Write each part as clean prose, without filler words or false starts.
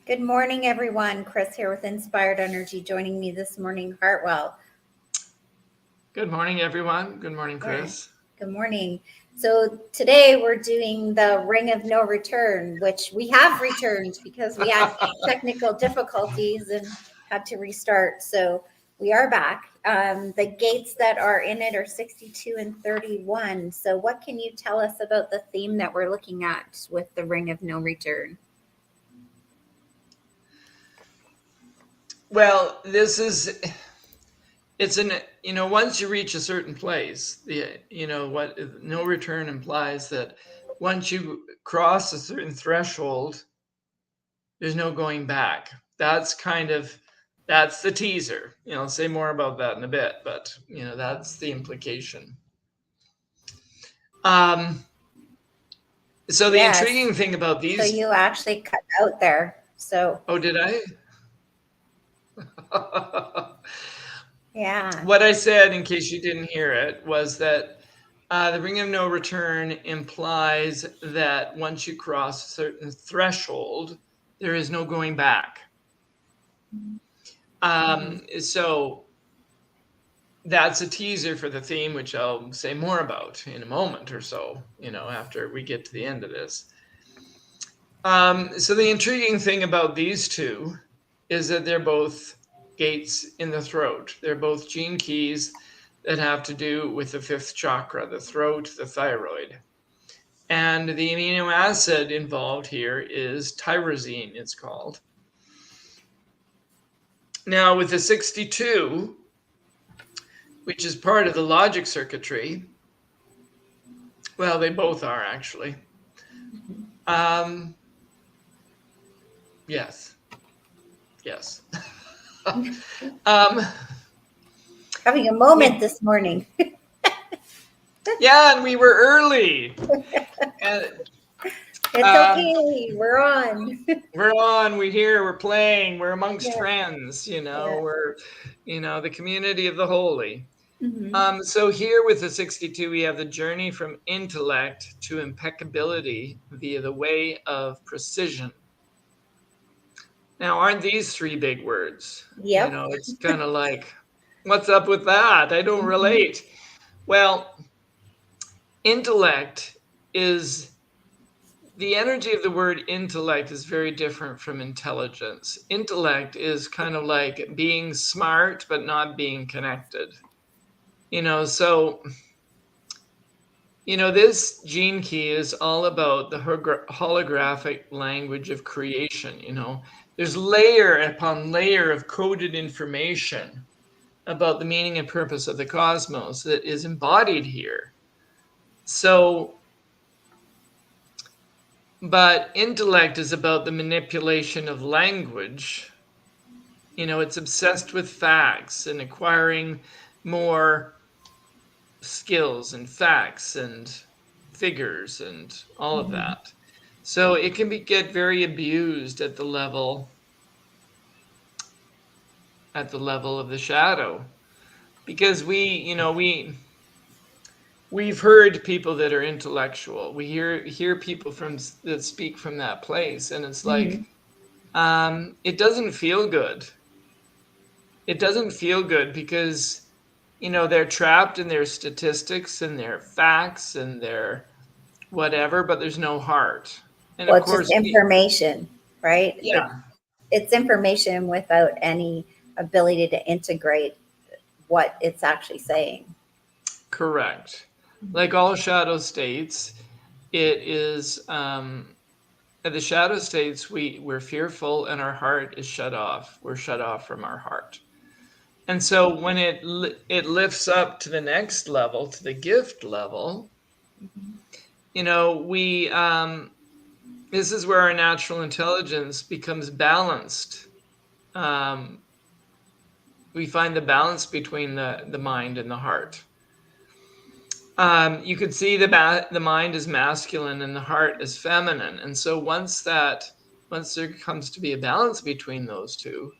Good morning, everyone. Kris here with Inspired Energy. Joining me this morning, Hartwell. Good morning, everyone. Good morning, Yeah, Kris. good morning. So today we're doing the Ring of No Return, which we have returned because we had technical difficulties and had to restart. So we are back. The gates that are in it are 62 and 31. So what can you tell us about the theme that we're looking at with the Ring of No Return? Well, it's once you reach a certain place, what no return implies that once you cross a certain threshold, there's no going back. That's the teaser. I'll say more about that in a bit, but that's the implication. Um, so the Yes. intriguing thing about So these, you actually cut out there. So oh, did I? yeah. What I said, in case you didn't hear it, was that the ring of no return implies that once you cross a certain threshold, there is no going back. Mhm. So that's a teaser for the theme, which I'll say more about in a moment or so, after we get to the end of this. So the intriguing thing about these two is that they're both gates in the throat. They're both gene keys that have to do with the fifth chakra, the throat, the thyroid. And the amino acid involved here is tyrosine, it's called. Now, with the 62, which is part of the logic circuitry, well, they both are actually. Um, yes, yes. um, Having a moment we, this morning. yeah, and we were early. And It's um, okay. We're on. we're on, we're here, we're playing, we're amongst Yeah. friends, Yeah. we're, the community of the holy. Hmm. So here with the 62, we have the journey from intellect to impeccability via the way of precision. Now, aren't these three big words? Yep. It's kind of like, what's up with that? I don't Hmm. relate. Well, intellect is the energy of the word intellect is very different from intelligence. Intellect is kind of like being smart, but not being connected. So this gene key is all about the holographic language of creation. There's layer upon layer of coded information about the meaning and purpose of the cosmos that is embodied here. So, but intellect is about the manipulation of language. It's obsessed with facts and acquiring more skills and facts and figures and all of Hmm. that. So it can get very abused at the level of the shadow, because we've heard people that are intellectual. We hear people that speak from that place, and it's like, Hmm. it doesn't feel good. It doesn't feel good because they're trapped in their statistics and their facts and their whatever, but there's no heart. And Well, of it's just course, information, right? yeah, It's information without any ability to integrate what it's actually saying. correct. Like all shadow states, it is at the shadow states we're fearful and our heart is shut off. We're shut off from our heart. And so when it lifts up to the next level, to the gift level, we this is where our natural intelligence becomes balanced. Um, we find the balance between the mind and the heart. You could see the mind is masculine and the heart is feminine, and so once there comes to be a balance between those two,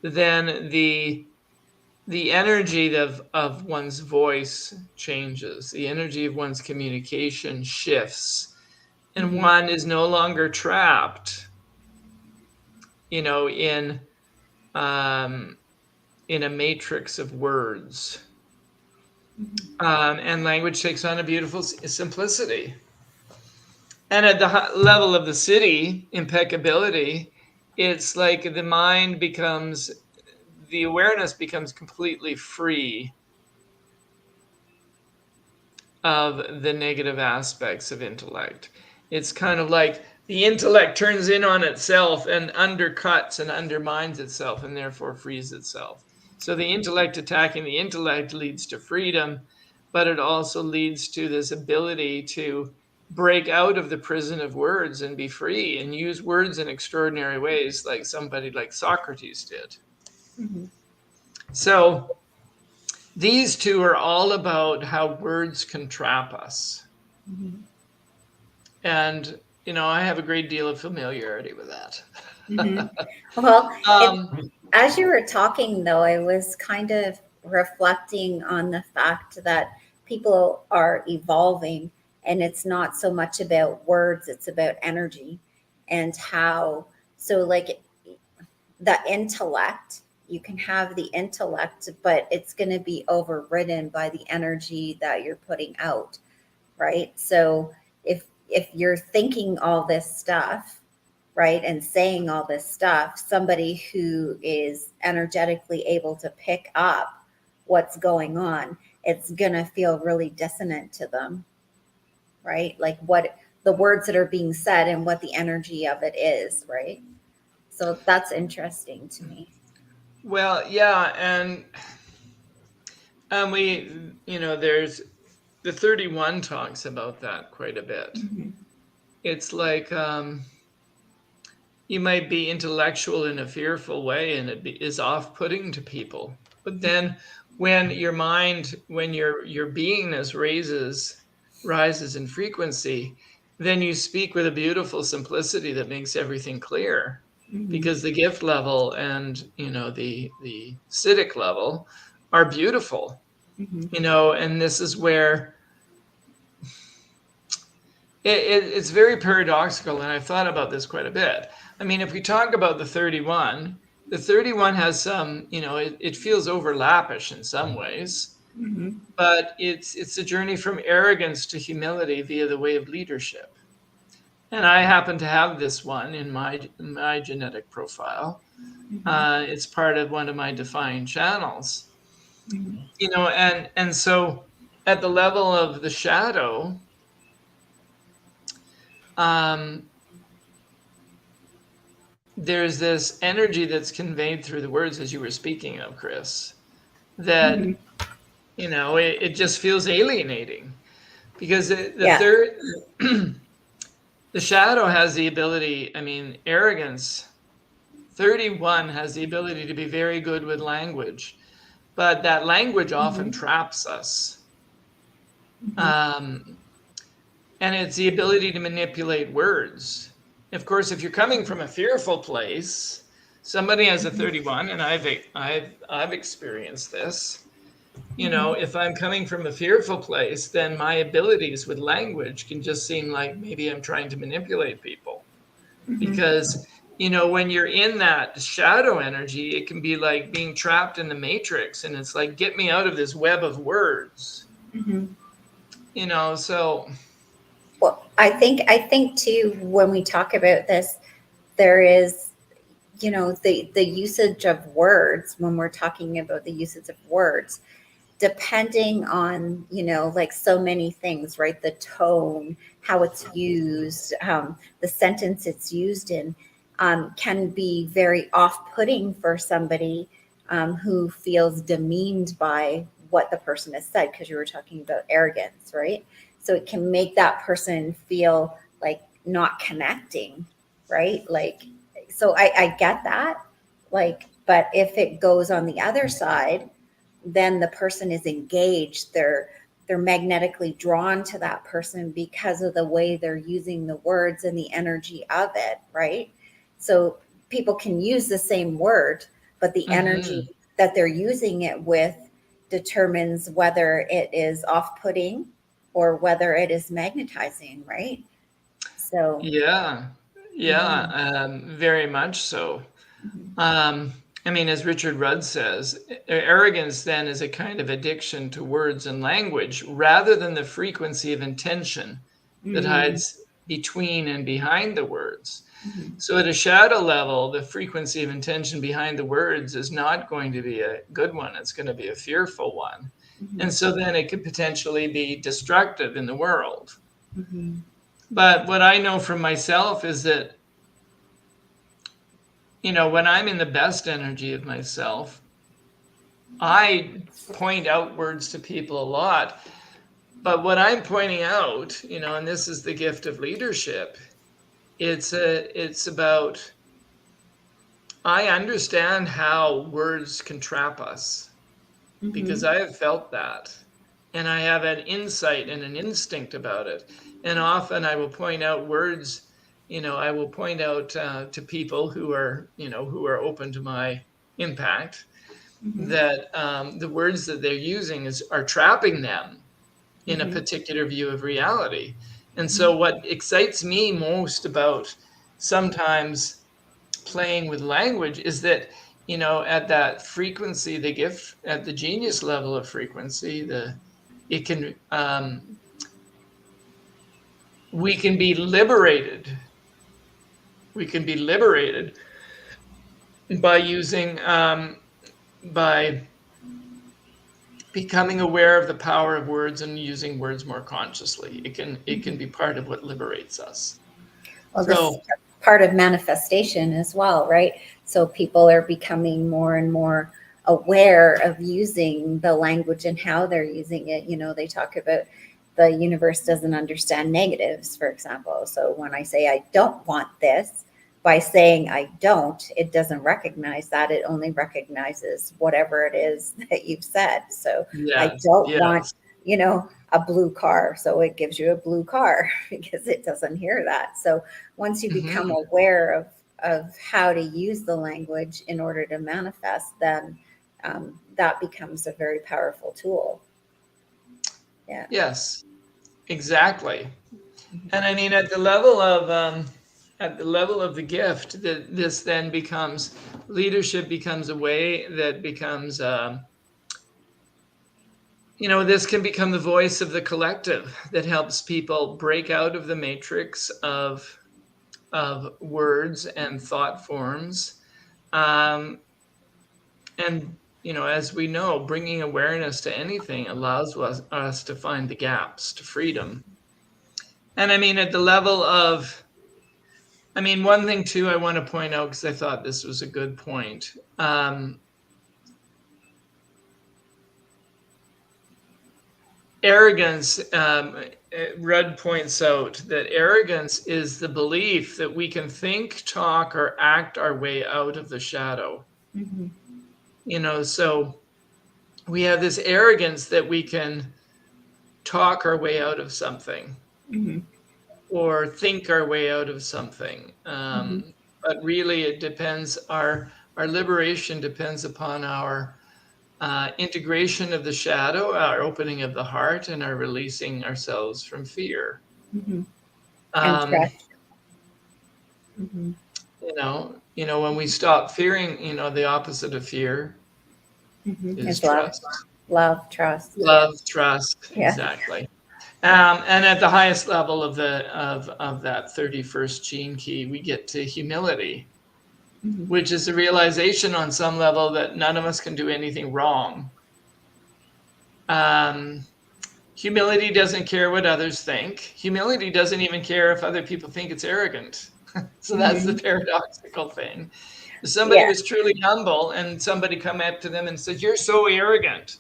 then the energy of one's voice changes, the energy of one's communication shifts, and Hmm. one is no longer trapped in a matrix of words. And language takes on a beautiful simplicity. And at the level of the city, impeccability, it's like the awareness becomes completely free of the negative aspects of intellect. It's kind of like the intellect turns in on itself and undercuts and undermines itself and therefore frees itself. So the intellect attacking the intellect leads to freedom, but it also leads to this ability to break out of the prison of words and be free and use words in extraordinary ways, like somebody like Socrates did. So these two are all about how words can trap us. And, I have a great deal of familiarity with that. Well, Um, as you were talking, though, I was kind of reflecting on the fact that people are evolving, and it's not so much about words, it's about energy and how, so like the intellect, you can have the intellect, but it's going to be overridden by the energy that you're putting out, right? So if you're thinking all this stuff, right, and saying all this stuff, somebody who is energetically able to pick up what's going on, it's going to feel really dissonant to them, right? Like what the words that are being said and what the energy of it is, right? So that's interesting to me. well, yeah, and there's the 31 talks about that quite a bit. It's like you might be intellectual in a fearful way, and it is off-putting to people. But then, when your mind, when your beingness rises in frequency, then you speak with a beautiful simplicity that makes everything clear. Because the gift level and the acidic level are beautiful. And this is where it's very paradoxical, and I've thought about this quite a bit. I mean, if we talk about the 31 has some, it feels overlappish in some ways, but it's a journey from arrogance to humility via the way of leadership. And I happen to have this one in my genetic profile. It's part of one of my defined channels. And so at the level of the shadow, there's this energy that's conveyed through the words, as you were speaking of, Kris, that it just feels alienating, because the shadow has the ability, arrogance. 31 has the ability to be very good with language, but that language often traps us. And it's the ability to manipulate words. Of course, if you're coming from a fearful place, somebody has a 31, and I've experienced this. If I'm coming from a fearful place, then my abilities with language can just seem like maybe I'm trying to manipulate people. Because, when you're in that shadow energy, it can be like being trapped in the matrix, and it's like, get me out of this web of words. So. Well, I think too, when we talk about this, there is, the usage of words, when we're talking about the usage of words, depending on, like so many things, right? The tone, how it's used, the sentence it's used in, can be very off-putting for somebody who feels demeaned by what the person has said, because you were talking about arrogance, right? So it can make that person feel like not connecting, right? Like, so I get that, like, but if it goes on the other side, then the person is engaged. They're magnetically drawn to that person because of the way they're using the words and the energy of it, right? So people can use the same word, but the energy that they're using it with determines whether it is off-putting or whether it is magnetizing, right? So Yeah. Yeah, very much so. I mean, as Richard Rudd says, arrogance then is a kind of addiction to words and language rather than the frequency of intention that Mm-hmm. hides between and behind the words. So at a shadow level, the frequency of intention behind the words is not going to be a good one. It's going to be a fearful one. Mm-hmm. And so then it could potentially be destructive in the world. Mm-hmm. But what I know from myself is that, when I'm in the best energy of myself, I point out words to people a lot. But what I'm pointing out, and this is the gift of leadership, it's about I understand how words can trap us because Mm-hmm. I have felt that. And I have an insight and an instinct about it. And often I will point out words, I will point out to people who are open to my impact Mm-hmm. that the words that they're using are trapping them in a Mm-hmm. particular view of reality. And so, what excites me most about sometimes playing with language is that, at that frequency, the gift at the genius level of frequency, it can we can be liberated. We can be liberated by using by becoming aware of the power of words and using words more consciously. It can be part of what liberates us. Well, this is So part of manifestation as well, right? So people are becoming more and more aware of using the language and how they're using it. They talk about the universe doesn't understand negatives, for example. So when I say I don't want this, by saying I don't, it doesn't recognize that. It only recognizes whatever it is that you've said. So I yes, don't want, yes, a blue car. So it gives you a blue car because it doesn't hear that. So once you become hmm aware of how to use the language in order to manifest, then that becomes a very powerful tool. Yeah. yes, exactly. And I mean, at the level of the gift, that this then becomes leadership becomes a way that becomes this can become the voice of the collective that helps people break out of the matrix of words and thought forms. Um, and as we know, bringing awareness to anything allows us to find the gaps to freedom. And I mean, at the level of one thing too I want to point out, because I thought this was a good point. Arrogance, Rudd points out that arrogance is the belief that we can think, talk, or act our way out of the shadow. Mm-hmm. So we have this arrogance that we can talk our way out of something Mm-hmm. or think our way out of something. Mm-hmm. But really, it depends. Our liberation depends upon our integration of the shadow, our opening of the heart, and our releasing ourselves from fear. Mm-hmm. And Um, trust. Mm-hmm. when we stop fearing, the opposite of fear Mm-hmm. is Is love, trust. love, trust. Yeah. Love, trust, Yeah. exactly. Yeah. And at the highest level of that 31st gene key, we get to humility, Mm-hmm. which is the realization on some level that none of us can do anything wrong. Um, Humility doesn't care what others think. Humility doesn't even care if other people think it's arrogant. So that's the Mm-hmm. paradoxical thing. If somebody Yeah. was truly humble and somebody come up to them and said, "You're so arrogant."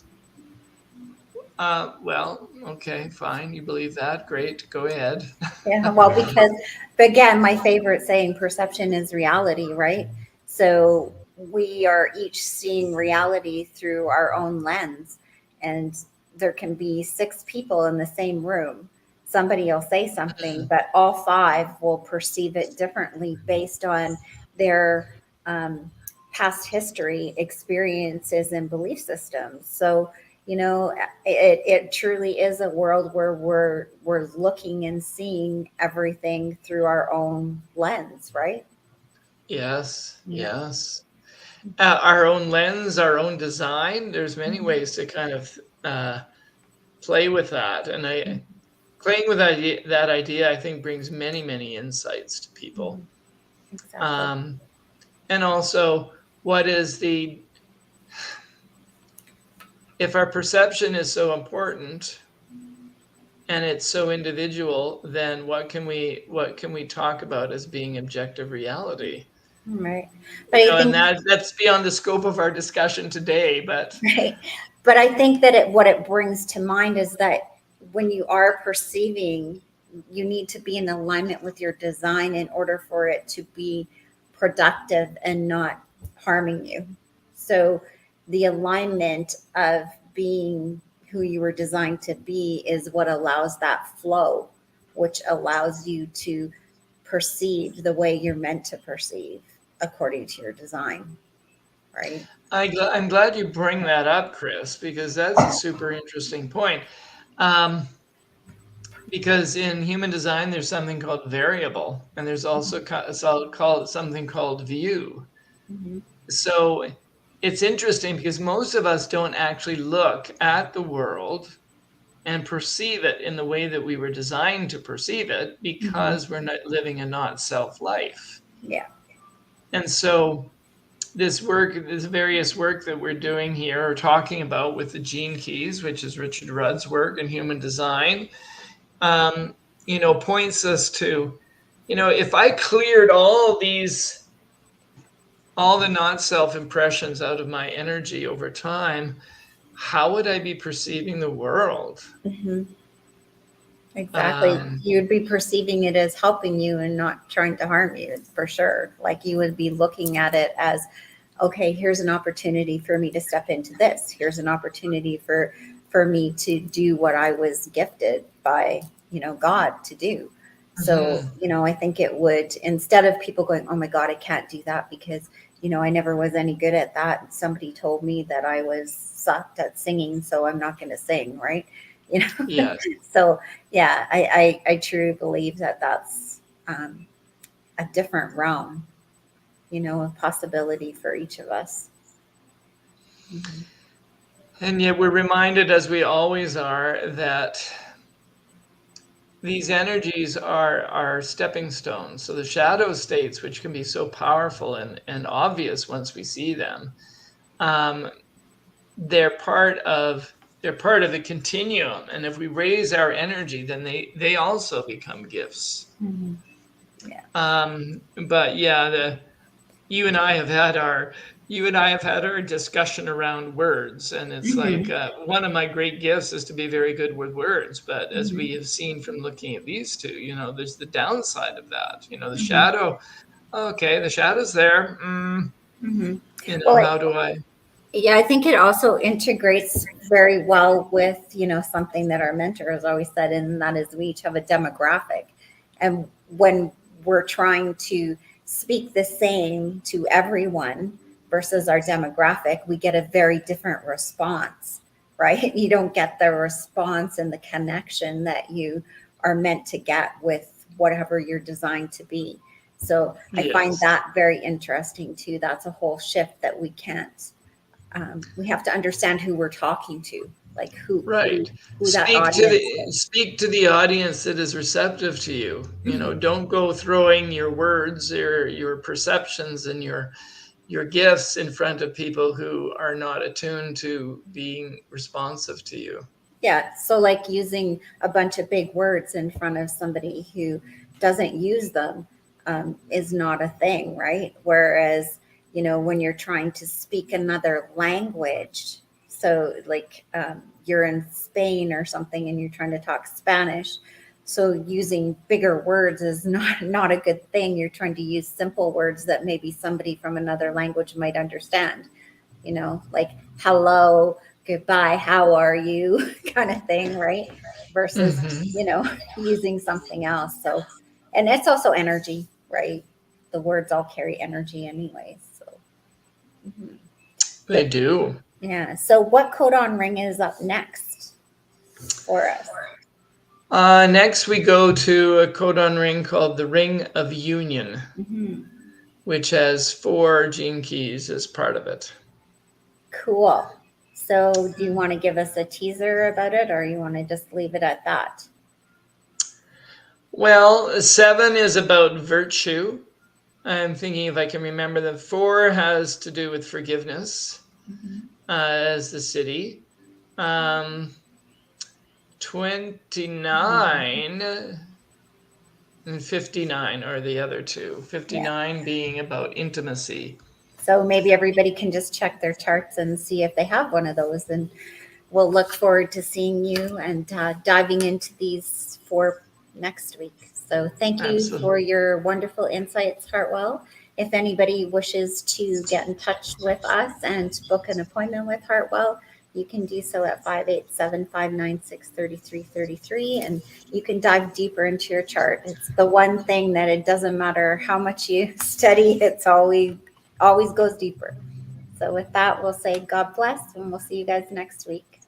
Well, okay, fine. You believe that? Great. Go ahead. Yeah, well, because again, my favorite saying, perception is reality, right? So we are each seeing reality through our own lens, and there can be six people in the same room. Somebody will say something, but all five will perceive it differently based on their past history, experiences, and belief systems. So You know, it truly is a world where we're looking and seeing everything through our own lens, right? Yes, Yeah. yes. Our own lens, our own design. There's many Mhm. ways to kind of play with that, and I playing with that idea, I think, brings many, many insights to people. Mhm. Exactly. Um, and also, what is the if our perception is so important and it's so individual, then what can we talk about as being objective reality? Right. But I And think that's beyond the scope of our discussion today, but right. But I think that what it brings to mind is that when you are perceiving, you need to be in alignment with your design in order for it to be productive and not harming you. So the alignment of being who you were designed to be is what allows that flow, which allows you to perceive the way you're meant to perceive according to your design, right? I'm glad you bring that up, Chris, because that's a super interesting point. Um, because in human design, there's something called variable, and there's also called something called view. Mhm. So it's interesting because most of us don't actually look at the world and perceive it in the way that we were designed to perceive it Mhm. because we're not living a not self life. Yeah. And so this various work that we're doing here or talking about with the gene keys, which is Richard Rudd's work in human design, um, points us to, if I cleared all the not self impressions out of my energy over time, how would I be perceiving the world? Mhm. Exactly. Um, You would be perceiving it as helping you and not trying to harm you, for sure. Like you would be looking at it as, okay, here's an opportunity for me to step into this. Here's an opportunity for me to do what I was gifted by, God to do. So, mhm. I think it would, instead of people going, oh my God, I can't do that because, I never was any good at that. Somebody told me that I was sucked at singing, so I'm not going to sing, right? You know, Yes. so yeah, I truly believe that that's a different realm, a possibility for each of us. Mhm. And yet we're reminded, as we always are, that these energies are stepping stones. So the shadow states, which can be so powerful and obvious once we see them, um, they're part of they're part of the continuum. And if we raise our energy, then they also become gifts. Mhm. Yeah. But yeah, the you and I have had our you and I have had our discussion around words, and it's like Hmm. one of my great gifts is to be very good with words. But as we Hmm. have seen from looking at these two, there's the downside of that. The Hmm. shadow. Okay, the shadow's there. Hmm. How Well, do I? yeah, I think it also integrates very well with, something that our mentor has always said, and that is we each have a demographic. And when we're trying to speak the same to everyone versus our demographic, we get a very different response, right? You don't get the response and the connection that you are meant to get with whatever you're designed to be. So I find Yes. that very interesting too. That's a whole shift that we have to understand who we're talking to, like who Right. who that audience is. Speak to the audience that is receptive to you. Mhm. Don't go throwing your words or your perceptions and your gifts in front of people who are not attuned to being responsive to you. Yeah, so like using a bunch of big words in front of somebody who doesn't use them is not a thing, right? Whereas, when you're trying to speak another language, so like you're in Spain or something and you're trying to talk Spanish, so using bigger words is not a good thing. You're trying to use simple words that maybe somebody from another language might understand, like hello, goodbye, how are you, kind of thing, right? Versus, Hmm. using something else. So, and it's also energy, right? The words all carry energy anyway. So, mhm. They But do. Yeah. So what codon ring is up next for us? Next, we go to a codon ring called the Ring of Union, which has 4 gene keys as part of it. Cool. So do you want to give us a teaser about it, or you want to just leave it at that? Well, 7 is about virtue. I'm thinking if I can remember them. 4 has to do with forgiveness, as the city. 29 and 59 are the other two. 59 being about intimacy. So maybe everybody can just check their charts and see if they have one of those. And we'll look forward to seeing you and diving into these 4 next week. So thank you for your wonderful insights, Hartwell. If anybody wishes to get in touch with us and book an appointment with Hartwell, you can do so at 587-596-3333, and you can dive deeper into your chart. It's the one thing that it doesn't matter how much you study, it's always goes deeper. So with that, we'll say God bless, and we'll see you guys next week.